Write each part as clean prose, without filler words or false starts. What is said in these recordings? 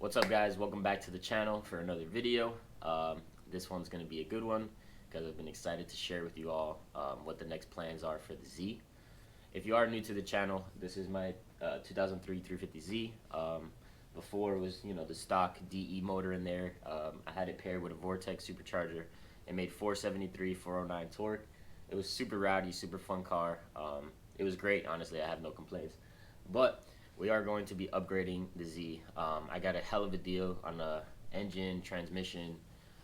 What's up, guys? Welcome back to the channel for another video. This one's going to be a good one because I've been excited to share with you all what the next plans are for the Z. If you are new to the channel, this is my 2003 350Z. Before it was, the stock DE motor in there. I had it paired with a Vortex supercharger. It made 473, 409 torque. It was super rowdy, super fun car. It was great, honestly. I have no complaints. But we are going to be upgrading the Z. I got a hell of a deal on the engine, transmission,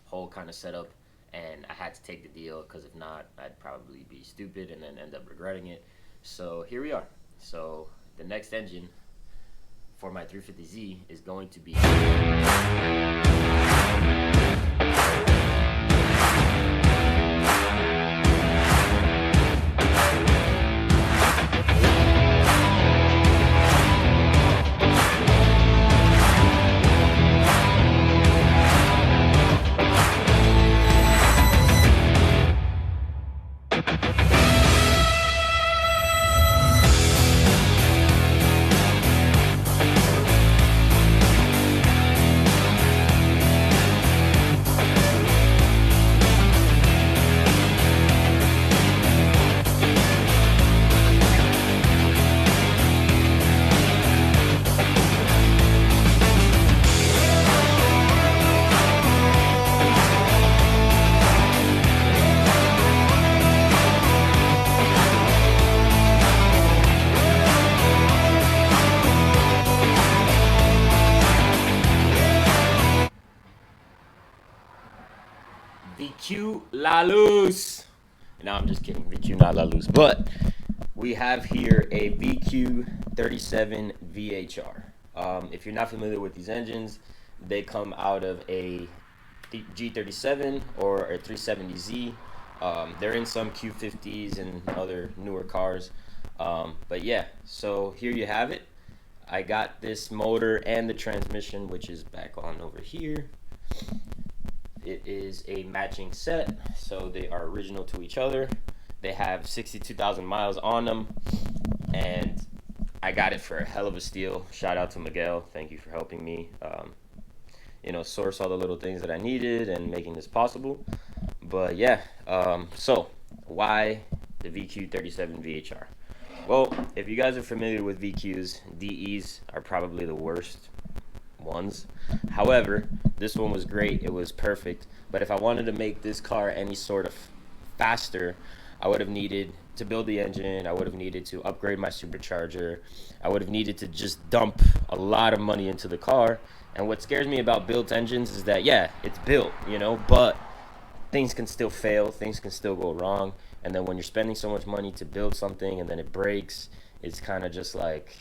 whole kind of setup, and I had to take the deal because if not, I'd probably be stupid and then end up regretting it. So here we are. So the next engine for my 350Z is going to be VQ La Luz. No, I'm just kidding. VQ not La Luz. But we have here a VQ37 VHR. If you're not familiar with these engines, they come out of a G37 or a 370Z. They're in some Q50s and other newer cars. But yeah, so here you have it. I got this motor and the transmission, which is back on over here. It is a matching set, so they are original to each other. They have 62,000 miles on them, and I got it for a hell of a steal. Shout out to Miguel. Thank you for helping me, source all the little things that I needed and making this possible. But yeah, so why the VQ37 VHR? Well, if you guys are familiar with VQs, DEs are probably the worst ones. However, this one was great. It was perfect. But if I wanted to make this car any sort of faster, I would have needed to build the engine. I would have needed to upgrade my supercharger. I would have needed to just dump a lot of money into the car. And what scares me about built engines is that, yeah, it's built, but things can still fail. Things can still go wrong. And then when you're spending so much money to build something and then it breaks, it's kind of just like,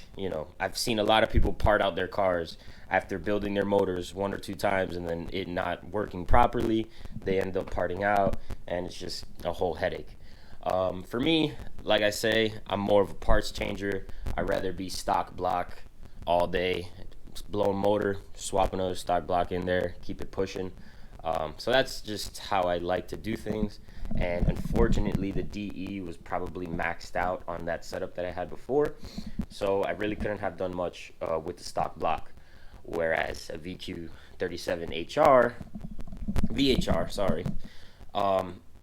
I've seen a lot of people part out their cars after building their motors one or two times and then it not working properly. They end up parting out and it's just a whole headache. For me, like I say, I'm more of a parts changer. I'd rather be stock block all day, blown motor, swap another stock block in there, keep it pushing. So that's just how I like to do things. And unfortunately, the DE was probably maxed out on that setup that I had before. So I really couldn't have done much with the stock block. Whereas a VHR, sorry,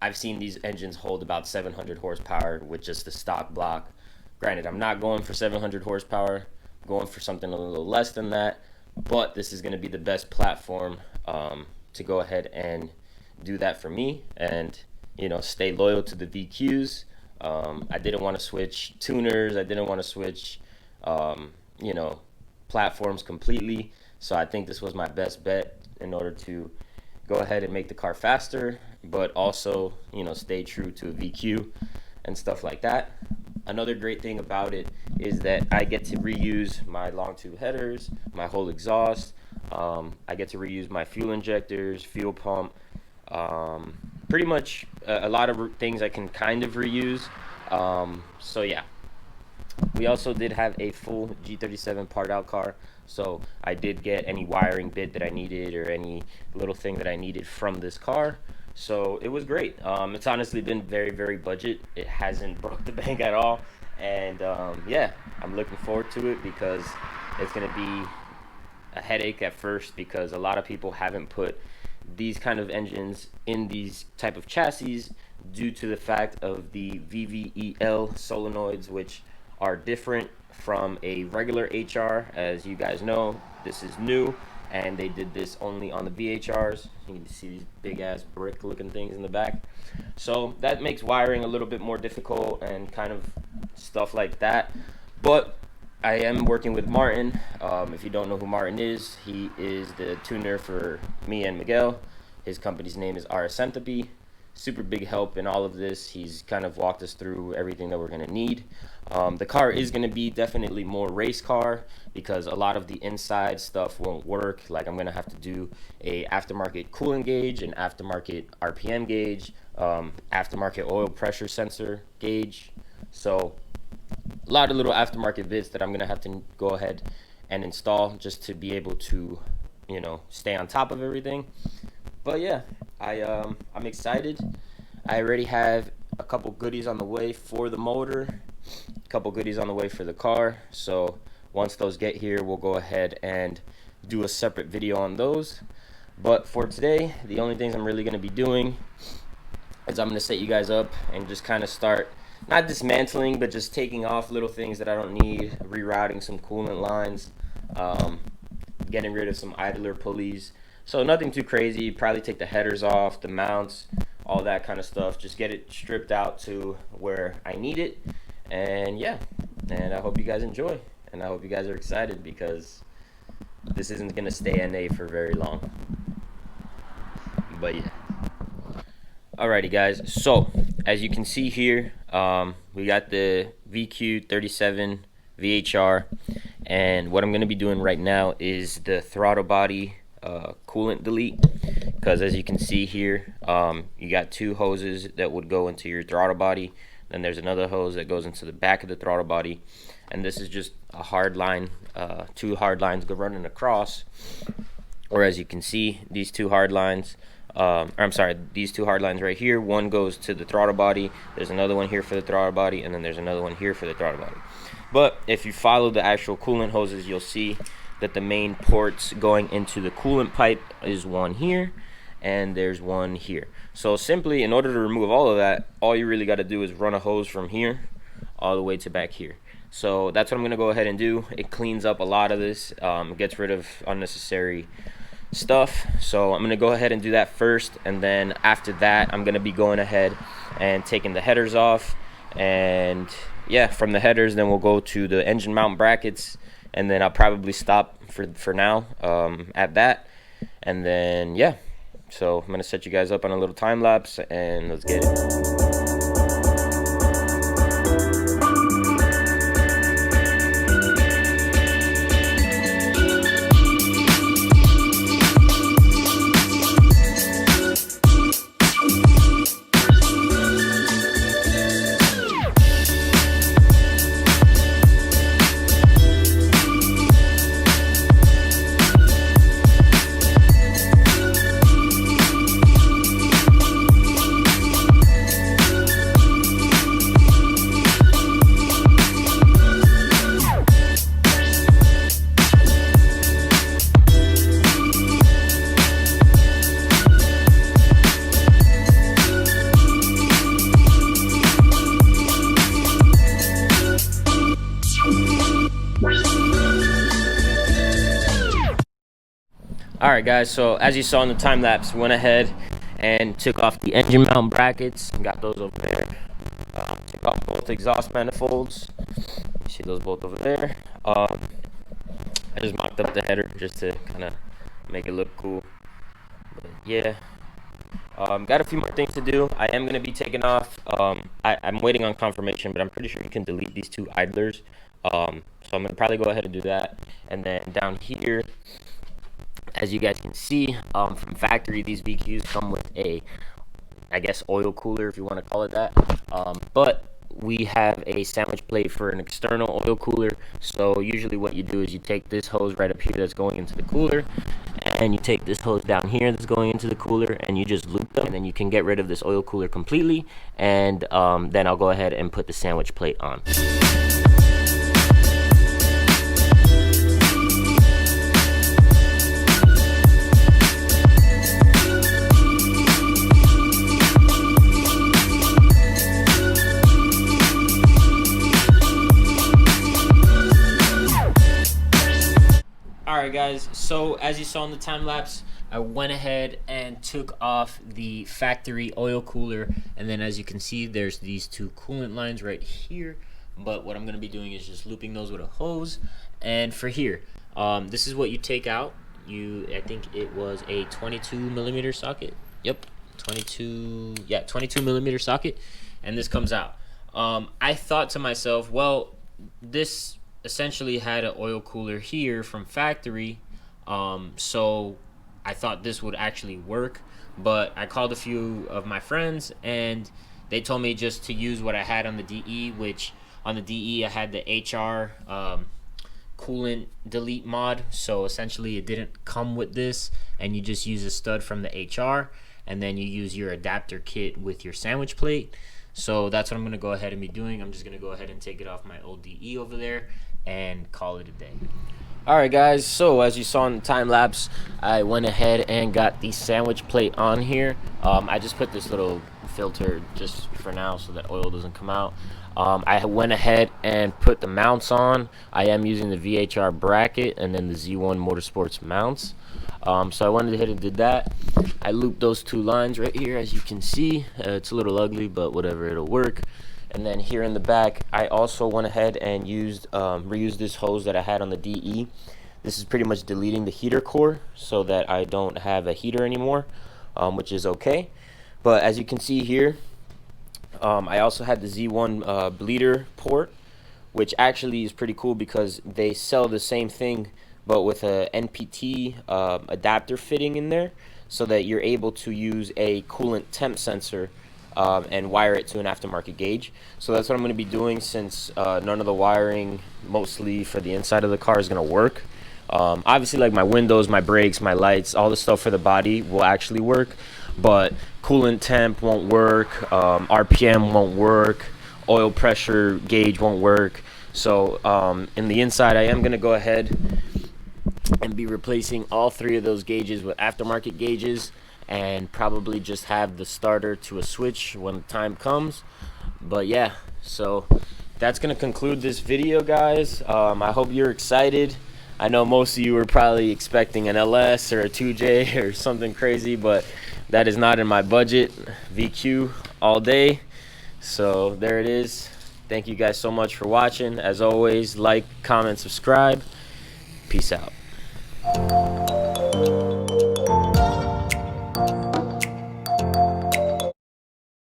I've seen these engines hold about 700 horsepower with just the stock block. Granted, I'm not going for 700 horsepower, I'm going for something a little less than that, but this is going to be the best platform to go ahead and do that for me and, stay loyal to the VQs. I didn't want to switch tuners. I didn't want to switch, platforms completely. So I think this was my best bet in order to go ahead and make the car faster, but also, stay true to a VQ and stuff like that. Another great thing about it is that I get to reuse my long tube headers, my whole exhaust. I get to reuse my fuel injectors, fuel pump, pretty much a lot of things I can kind of reuse. So yeah. We also did have a full G37 part out car, so I did get any wiring bit that I needed or any little thing that I needed from this car. So it was great. It's honestly been very, very budget. It hasn't broke the bank at all. And yeah, I'm looking forward to it because it's going to be a headache at first because a lot of people haven't put these kind of engines in these type of chassis due to the fact of the VVEL solenoids, which are different from a regular HR. As you guys know, this is new, and they did this only on the VHRs. You can see these big ass brick looking things in the back, so that makes wiring a little bit more difficult and kind of stuff like that. But I am working with Martin. If you don't know who Martin is, he is the tuner for me and Miguel. His company's name is RS Entropy. Super big help in all of this. He's kind of walked us through everything that we're going to need. The car is going to be definitely more race car because a lot of the inside stuff won't work. Like, I'm going to have to do a aftermarket coolant gauge, an aftermarket RPM gauge, aftermarket oil pressure sensor gauge. So a lot of little aftermarket bits that I'm going to have to go ahead and install just to be able to, you know, stay on top of everything. But yeah, I'm excited. I already have a couple goodies on the way for the motor, a couple goodies on the way for the car. So once those get here, we'll go ahead and do a separate video on those. But for today, the only things I'm really going to be doing is I'm going to set you guys up and just kind of start not dismantling, but just taking off little things that I don't need, rerouting some coolant lines, getting rid of some idler pulleys. So nothing too crazy. Probably take the headers off, the mounts, all that kind of stuff. Just get it stripped out to where I need it. And yeah, and I hope you guys enjoy. And I hope you guys are excited because this isn't going to stay NA for very long. But yeah. Alrighty guys, so as you can see here, we got the VQ37 VHR, and what I'm going to be doing right now is the throttle body coolant delete, because as you can see here, you got two hoses that would go into your throttle body, then there's another hose that goes into the back of the throttle body, and this is just a hard line, two hard lines go running across, or as you can see, these two hard lines, these two hard lines right here, one goes to the throttle body, there's another one here for the throttle body, and then there's another one here for the throttle body. But if you follow the actual coolant hoses, you'll see that the main ports going into the coolant pipe is one here and there's one here. So simply, in order to remove all of that, all you really got to do is run a hose from here all the way to back here. So that's what I'm going to go ahead and do. It cleans up a lot of this, gets rid of unnecessary stuff. So I'm going to go ahead and do that first, and then after that I'm going to be going ahead and taking the headers off, and yeah, from the headers then we'll go to the engine mount brackets, and then I'll probably stop for now at that, and then yeah, so I'm gonna set you guys up on a little time lapse and let's get it. Alright guys, so as you saw in the time lapse, went ahead and took off the engine mount brackets, got those over there. Took off both exhaust manifolds, you see those both over there. I just mocked up the header just to kind of make it look cool. But yeah, got a few more things to do. I am going to be taking off, I'm waiting on confirmation, but I'm pretty sure you can delete these two idlers. So I'm going to probably go ahead and do that. And then down here, as you guys can see, from factory, these VQs come with a, I guess, oil cooler, if you want to call it that. But we have a sandwich plate for an external oil cooler. So usually what you do is you take this hose right up here that's going into the cooler, and you take this hose down here that's going into the cooler, and you just loop them, and then you can get rid of this oil cooler completely. And then I'll go ahead and put the sandwich plate on. guys, so as you saw in the time lapse, I went ahead and took off the factory oil cooler, and then as you can see, there's these two coolant lines right here. But what I'm going to be doing is just looping those with a hose. And for here, this is what you take out. I think it was a 22 millimeter socket. Yep, 22 millimeter socket, and this comes out. I thought to myself, well, this essentially had an oil cooler here from factory, so I thought this would actually work. But I called a few of my friends, and they told me just to use what I had on the DE, which on the DE I had the HR coolant delete mod. So essentially it didn't come with this, and you just use a stud from the HR, and then you use your adapter kit with your sandwich plate. So that's what I'm going to go ahead and be doing. I'm just going to go ahead and take it off my old DE over there and call it a day. Alright guys, so as you saw in the time lapse, I went ahead and got the sandwich plate on here. I just put this little filter just for now so that oil doesn't come out. I went ahead and put the mounts on. I am using the VHR bracket and then the Z1 Motorsports mounts. So I went ahead and did that. I looped those two lines right here, as you can see. It's a little ugly, but whatever, it'll work. And then here in the back, I also went ahead and reused this hose that I had on the DE. This is pretty much deleting the heater core so that I don't have a heater anymore, which is okay. But as you can see here, I also had the Z1 bleeder port, which actually is pretty cool because they sell the same thing but with a NPT adapter fitting in there, so that you're able to use a coolant temp sensor and wire it to an aftermarket gauge. So that's what I'm going to be doing, since none of the wiring, mostly for the inside of the car, is going to work. Obviously, like my windows, my brakes, my lights, all the stuff for the body will actually work, but coolant temp won't work, RPM won't work, oil pressure gauge won't work. So in the inside, I am going to go ahead and be replacing all three of those gauges with aftermarket gauges, and probably just have the starter to a switch when the time comes. But yeah, so that's gonna conclude this video, guys. I hope you're excited. I know most of you were probably expecting an LS or a 2J or something crazy, but that is not in my budget. VQ all day. So there it is. Thank you guys so much for watching. As always, like, comment, subscribe. Peace out.